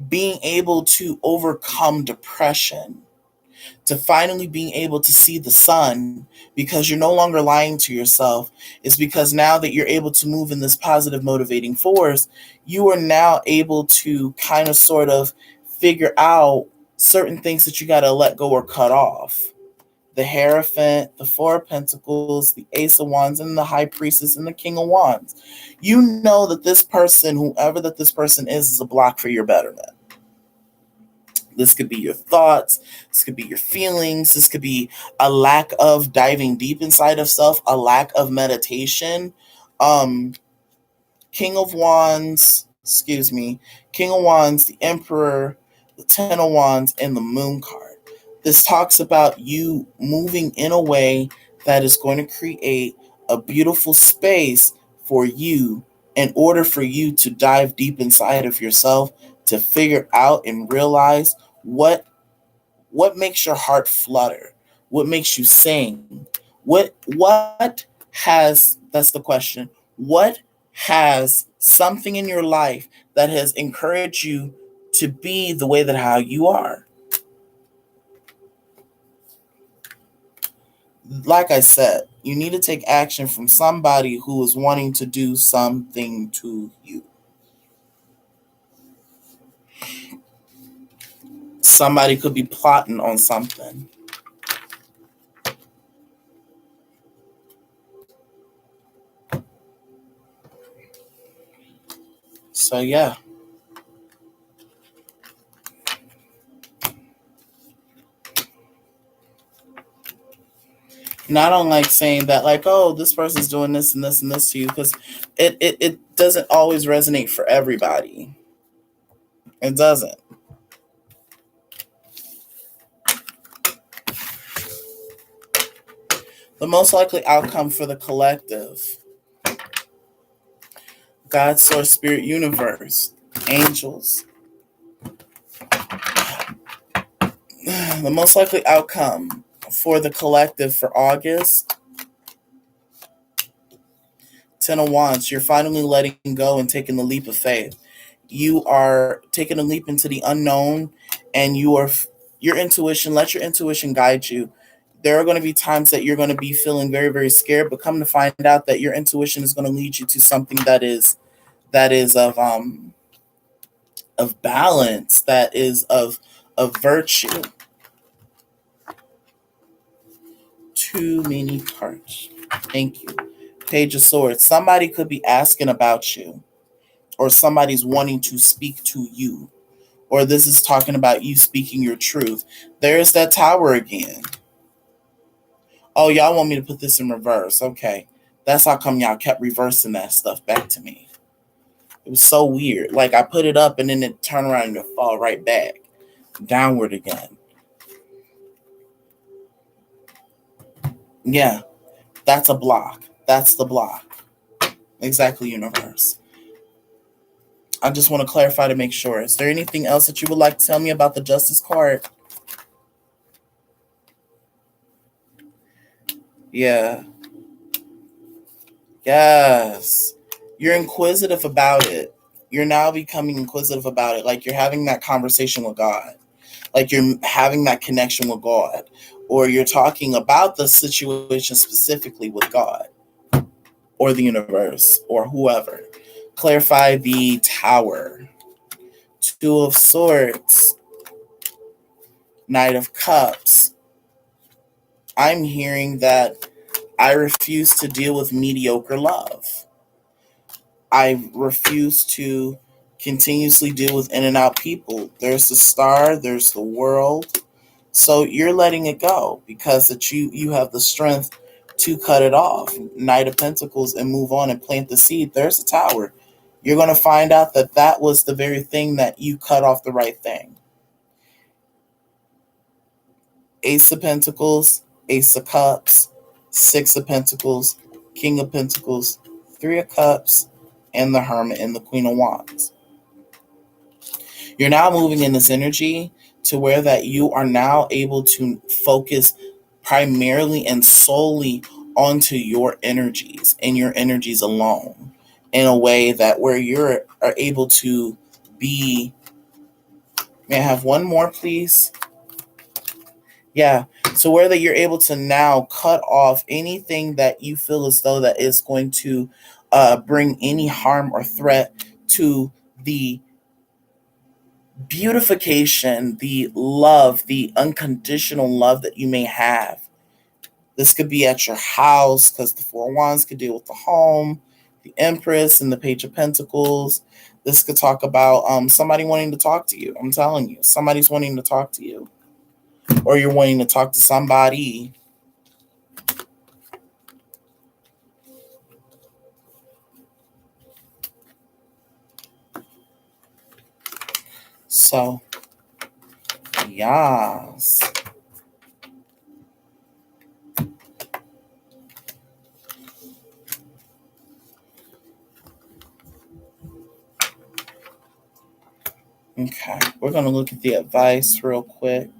being able to overcome depression, to finally being able to see the sun, because you're no longer lying to yourself. Is because now that you're able to move in this positive motivating force, you are now able to kind of sort of figure out certain things that you got to let go or cut off. The Hierophant, the Four of Pentacles, the Ace of Wands, and the High Priestess, and the King of Wands. You know that this person, whoever that this person is a block for your betterment. This could be your thoughts. This could be your feelings. This could be a lack of diving deep inside of self, a lack of meditation. Um, King of Wands, excuse me, King of Wands, the Emperor, the Ten of Wands, and the Moon card. This talks about you moving in a way that is going to create a beautiful space for you in order for you to dive deep inside of yourself to figure out and realize what makes your heart flutter, what makes you sing, what has that's the question. What has something in your life that has encouraged you to be the way that how you are? Like I said, you need to take action from somebody who is wanting to do something to you. Somebody could be plotting on something. So yeah. And I don't like saying that, like, oh, this person's doing this and this and this to you, because it doesn't always resonate for everybody. It doesn't. The most likely outcome for the collective: God, Source, Spirit, Universe, angels. The most likely outcome for the collective for August: Ten of Wands. You're finally letting go and taking the leap of faith. You are taking a leap into the unknown, and your intuition. Let your intuition guide you. There are going to be times that you're going to be feeling very, very scared, but come to find out that your intuition is going to lead you to something that is of balance, that is of virtue. Too many parts. Thank you. Page of Swords. Somebody could be asking about you, or somebody's wanting to speak to you, or this is talking about you speaking your truth. There's that Tower again. Oh, y'all want me to put this in reverse? Okay. That's how come y'all kept reversing that stuff back to me. It was so weird. Like, I put it up and then it turned around and it fall right back downward again. Yeah, that's a block. That's the block. Exactly, universe. I just want to clarify to make sure. Is there anything else that you would like to tell me about the Justice card? Yeah. Yes. You're inquisitive about it. You're now becoming inquisitive about it. Like, you're having that conversation with God. Like, you're having that connection with God. Or you're talking about the situation specifically with God or the universe or whoever. Clarify the Tower. Two of Swords. Knight of Cups. I'm hearing that I refuse to deal with mediocre love. I refuse to continuously deal with in and out people. There's the Star, there's the World. So you're letting it go because that you have the strength to cut it off. Knight of Pentacles, and move on and plant the seed. There's the Tower. You're going to find out that that was the very thing that you cut off the right thing. Ace of Pentacles, Ace of Cups, Six of Pentacles, King of Pentacles, Three of Cups, and the Hermit and the Queen of Wands. You're now moving in this energy to where that you are now able to focus primarily and solely onto your energies and your energies alone, in a way that where you're are able to be. May I have one more, please? Yeah. So where that you're able to now cut off anything that you feel as though that is going to bring any harm or threat to the beautification, the love, the unconditional love that you may have. This could be at your house, because the Four of Wands could deal with the home, the Empress and the Page of Pentacles. This could talk about somebody wanting to talk to you. I'm telling you, somebody's wanting to talk to you, or you're wanting to talk to somebody. So, yes. Okay, we're going to look at the advice real quick.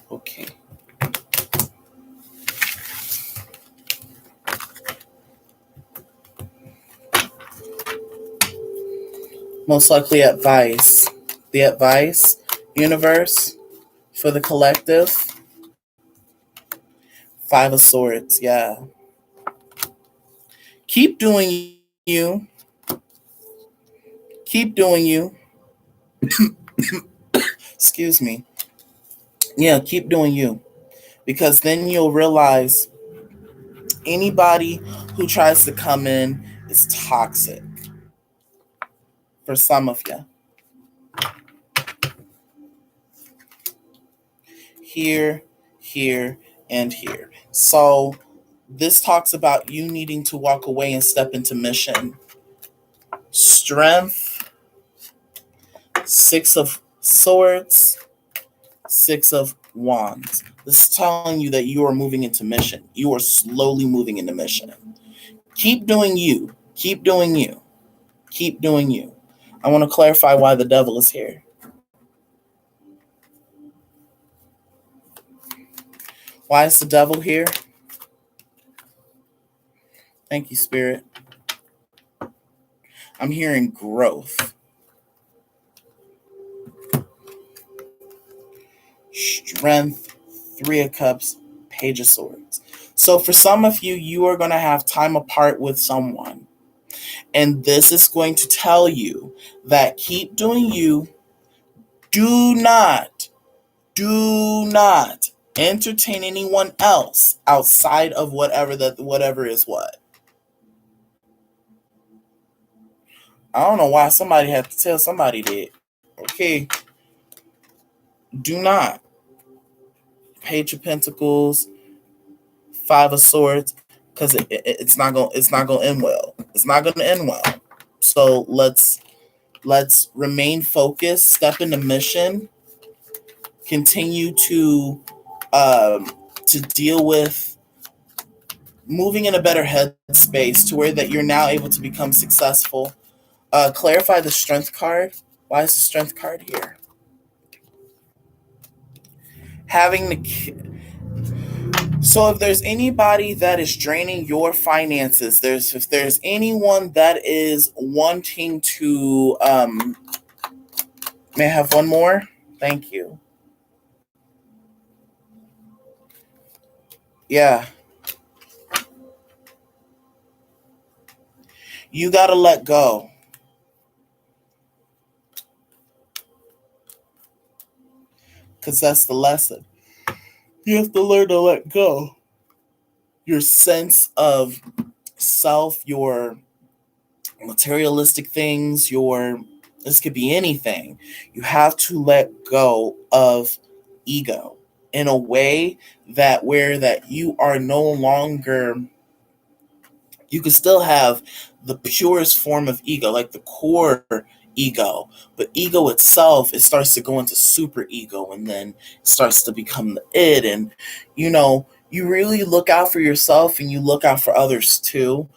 Okay. Most likely advice. The advice, universe, for the collective. 5 of Swords, yeah. Keep doing you. Keep doing you. Excuse me. Yeah, keep doing you. Because then you'll realize anybody who tries to come in is toxic. For some of you. Here, here, and here. So this talks about you needing to walk away and step into mission. Strength, 6 of Swords, 6 of Wands. This is telling you that you are moving into mission. You are slowly moving into mission. Keep doing you. Keep doing you. Keep doing you. I want to clarify why the devil is here. Why is the devil here? Thank you, Spirit. I'm hearing growth. Strength, 3 of Cups, Page of Swords. So for some of you, you are going to have time apart with someone. And this is going to tell you that keep doing you. Do not entertain anyone else outside of whatever is what. I don't know why somebody had to tell somebody that. Okay. Do not. Page of Pentacles, 5 of Swords, because it's not going to end well. It's not going to end well. So let's remain focused, step into mission, continue to deal with moving in a better headspace to where that you're now able to become successful. Clarify the Strength card. Why is the Strength card here? So if there's anybody that is draining your finances, if there's anyone that is wanting to, may I have one more? Thank you. Yeah. You got to let go. Because that's the lesson. You have to learn to let go. Your sense of self, your materialistic things, this could be anything. You have to let go of ego in a way that you are no longer, you can still have the purest form of ego, like the core ego, but ego itself, it starts to go into super ego, and then it starts to become the id, and you really look out for yourself and you look out for others too,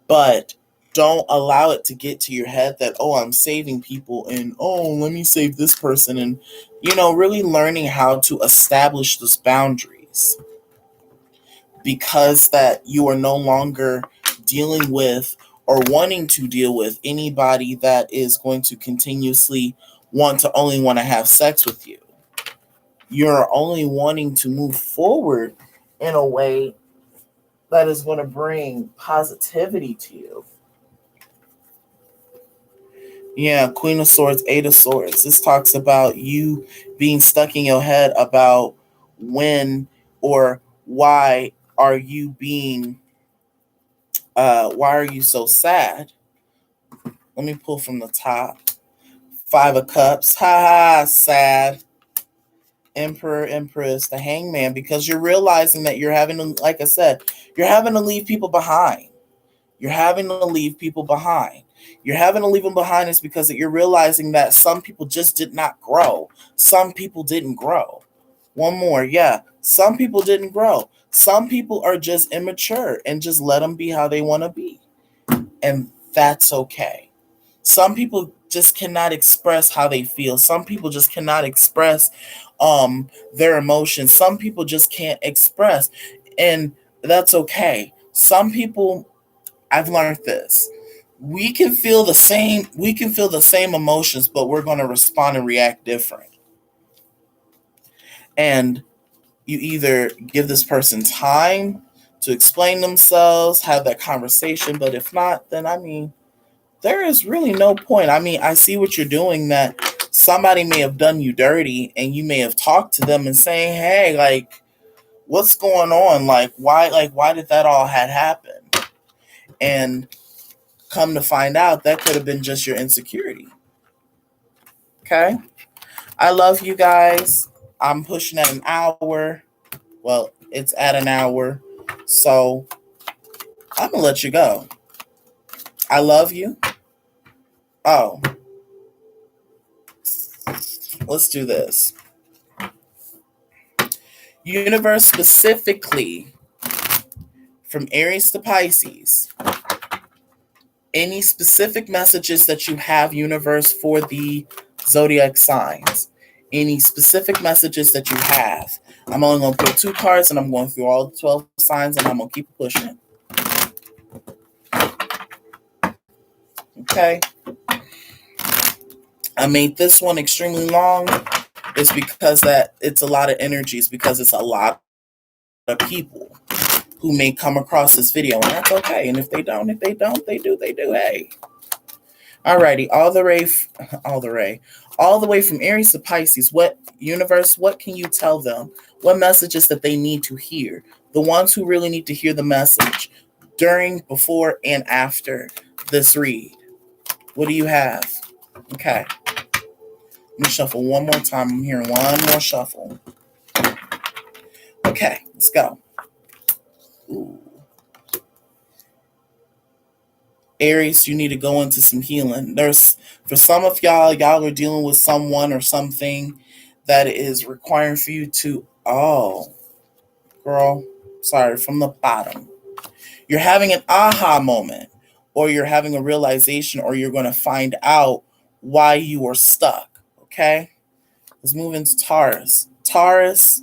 but don't allow it to get to your head that, oh, I'm saving people, and oh, let me save this person, and really learning how to establish those boundaries, because that you are no longer dealing with or wanting to deal with anybody that is going to continuously want to have sex with you. You're only wanting to move forward in a way that is going to bring positivity to you. Yeah, Queen of Swords, Eight of Swords. This talks about you being stuck in your head about when or why are you so sad? Let me pull from the top. Five of Cups. Ha ha, sad. Emperor, Empress, the Hangman, because you're realizing that you're having to, like I said, you're having to leave people behind. You're having to leave people behind. You're having to leave them behind is because you're realizing that some people just did not grow. Some people didn't grow. One more, yeah. Some people didn't grow. Some people are just immature and just let them be how they want to be. And that's okay. Some people just cannot express how they feel. Some people just cannot express their emotions. Some people just can't express, and that's okay. Some people, I've learned this. We can feel the same emotions, but we're going to respond and react different. And you either give this person time to explain themselves, have that conversation, but if not, then I mean, there is really no point. I mean, I see what you're doing, that somebody may have done you dirty and you may have talked to them and saying, "Hey, like what's going on? Why did that all had happen?" And come to find out that could have been just your insecurity. Okay? I love you guys. I'm pushing at an hour. Well, it's at an hour. So, I'm going to let you go. I love you. Oh, let's do this. Universe specifically from Aries to Pisces. Any specific messages that you have, universe, for the zodiac signs? Any specific messages that you have? I'm only going to pull 2 cards and I'm going through all 12 signs and I'm going to keep pushing. Okay. I made this one extremely long. It's because that it's a lot of energies, because it's a lot of people who may come across this video, and that's okay. And if they don't, they do. Hey. Alrighty, all the way from Aries to Pisces. What universe? What can you tell them? What messages that they need to hear? The ones who really need to hear the message during, before, and after this read. What do you have? Okay. Let me shuffle one more time. I'm hearing one more shuffle. Okay, let's go. Ooh. Aries, you need to go into some healing. For some of y'all are dealing with someone or something that is requiring for you to, from the bottom. You're having an aha moment, or you're having a realization, or you're going to find out why you are stuck. Okay? Let's move into Taurus. Taurus,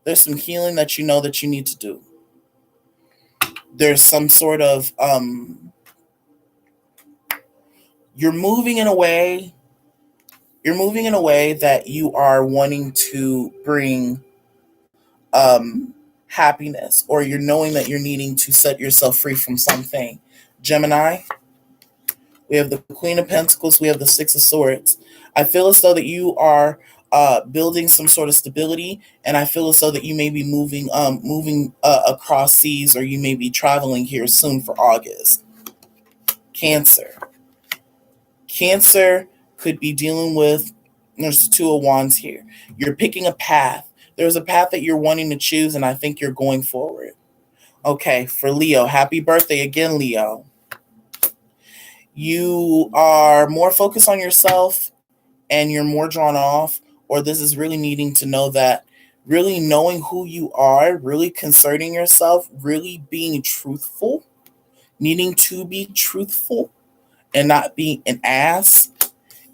there's some healing that you know that you need to do. There's some sort of you're moving in a way that you are wanting to bring happiness, or you're knowing that you're needing to set yourself free from something. Gemini, we have the Queen of Pentacles, we have the Six of Swords. I feel as though that you are building some sort of stability, and I feel as though that you may be moving across seas, or you may be traveling here soon for August. Cancer could be dealing with, there's the Two of Wands here. You're picking a path. There's a path that you're wanting to choose, and I think you're going forward. Okay, for Leo, happy birthday again, Leo. You are more focused on yourself and you're more drawn off, or this is really needing to know that, really knowing who you are, really concerning yourself, really being truthful, needing to be truthful and not being an ass,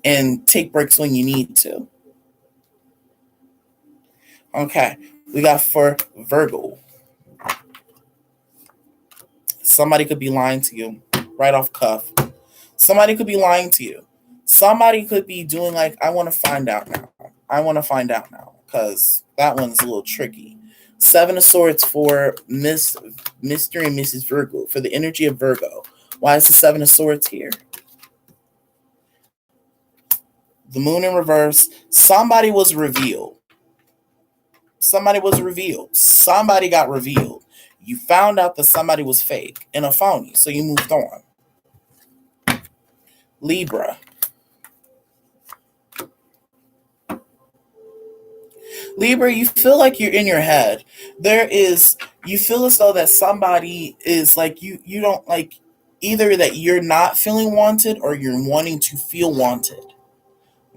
and take breaks when you need to. Okay, we got for Virgo. Somebody could be lying to you right off cuff. Somebody could be lying to you. Somebody could be doing like, I want to find out now. Because that one's a little tricky. Seven of Swords for Mr. and Mrs. Virgo, for the energy of Virgo. Why is the Seven of Swords here? The Moon in reverse. Somebody was revealed. Somebody was revealed. Somebody got revealed. You found out that somebody was fake and a phony, so you moved on. Libra. Libra, you feel like you're in your head. You feel as though that somebody is like, you don't like, either that you're not feeling wanted or you're wanting to feel wanted.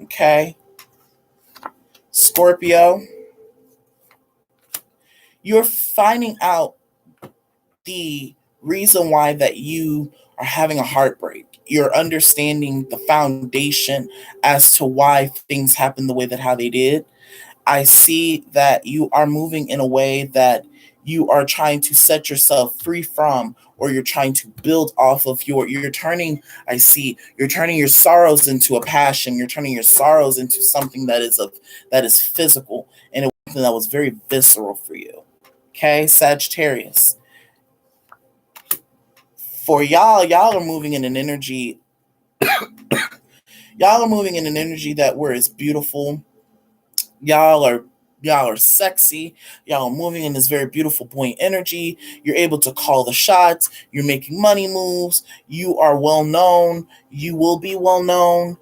Okay? Scorpio, you're finding out the reason why that you are having a heartbreak. You're understanding the foundation as to why things happen the way that how they did. I see that you are moving in a way that you are trying to set yourself free from, or you're trying to build off of you're turning your sorrows into a passion. You're turning your sorrows into something that is physical, and it was something that was very visceral for you. Okay, Sagittarius. For y'all are moving in an energy. Y'all are moving in an energy that where it's beautiful. Y'all are sexy. Y'all are moving in this very beautiful buoyant energy. You're able to call the shots. You're making money moves. You are well known. You will be well known.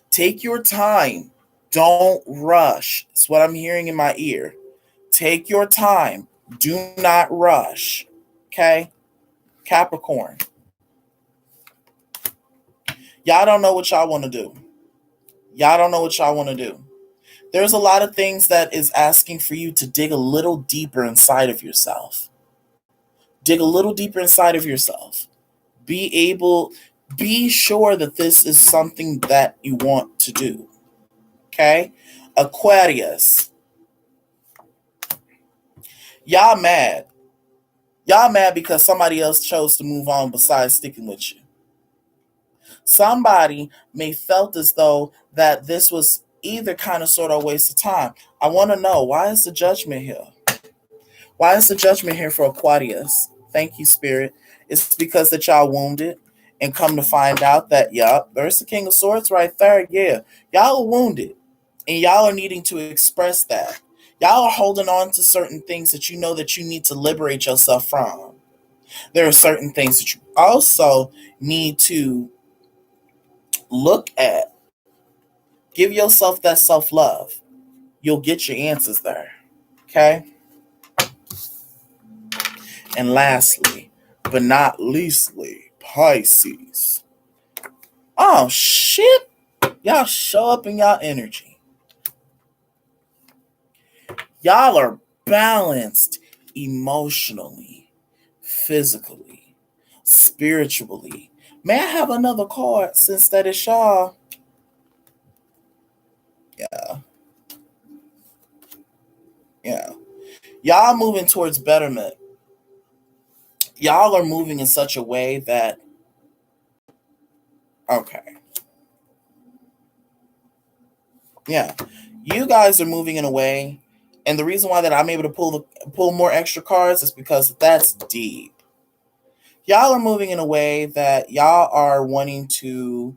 Take your time. Don't rush. It's what I'm hearing in my ear. Take your time. Do not rush. Okay? Capricorn. Y'all don't know what y'all want to do. Y'all don't know what y'all want to do. There's a lot of things that is asking for you to dig a little deeper inside of yourself. Dig a little deeper inside of yourself. Be sure that this is something that you want to do. Okay? Aquarius. Y'all mad. Y'all mad because somebody else chose to move on besides sticking with you. Somebody may felt as though that this was either kind of sort of a waste of time. I want to know, why is the judgment here? Why is the judgment here for Aquarius? Thank you, Spirit. It's because that y'all wounded and come to find out that, there's the King of Swords right there. Yeah, y'all are wounded and y'all are needing to express that. Y'all are holding on to certain things that you know that you need to liberate yourself from. There are certain things that you also need to look at. Give yourself that self-love. You'll get your answers there. Okay? And lastly, but not leastly, Pisces. Oh, shit. Y'all show up in y'all energy. Y'all are balanced emotionally, physically, spiritually. May I have another card since that is y'all? Yeah. Y'all moving towards betterment. Y'all are moving in such a way that, okay. Yeah. You guys are moving in a way, and the reason why that I'm able to pull more extra cards is because that's deep. Y'all are moving in a way that y'all are wanting to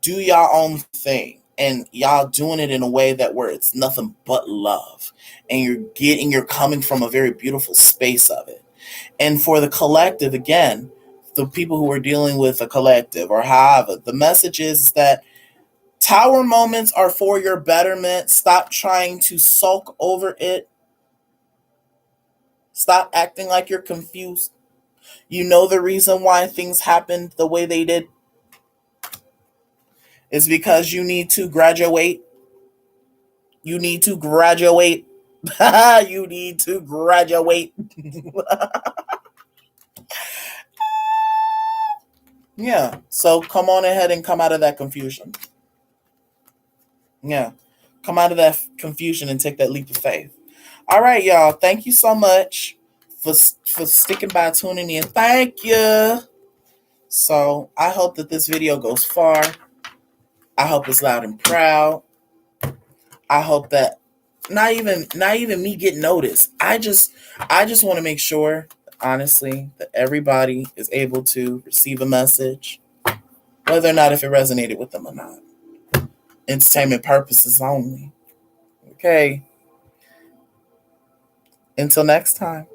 do y'all own thing, and y'all doing it in a way that where it's nothing but love, and you're coming from a very beautiful space of it. And for the collective, again, the people who are dealing with a collective or however, the message is that tower moments are for your betterment. Stop trying to sulk over it. Stop acting like you're confused. You know the reason why things happened the way they did is because you need to graduate. You need to graduate. You need to graduate. Yeah. So come on ahead and come out of that confusion. Yeah. Come out of that confusion and take that leap of faith. All right, y'all. Thank you so much for sticking by, tuning in. Thank you. So I hope that this video goes far. I hope it's loud and proud. I hope that Not even me getting noticed. I just want to make sure, honestly, that everybody is able to receive a message, whether or not if it resonated with them or not. Entertainment purposes only. Okay. Until next time.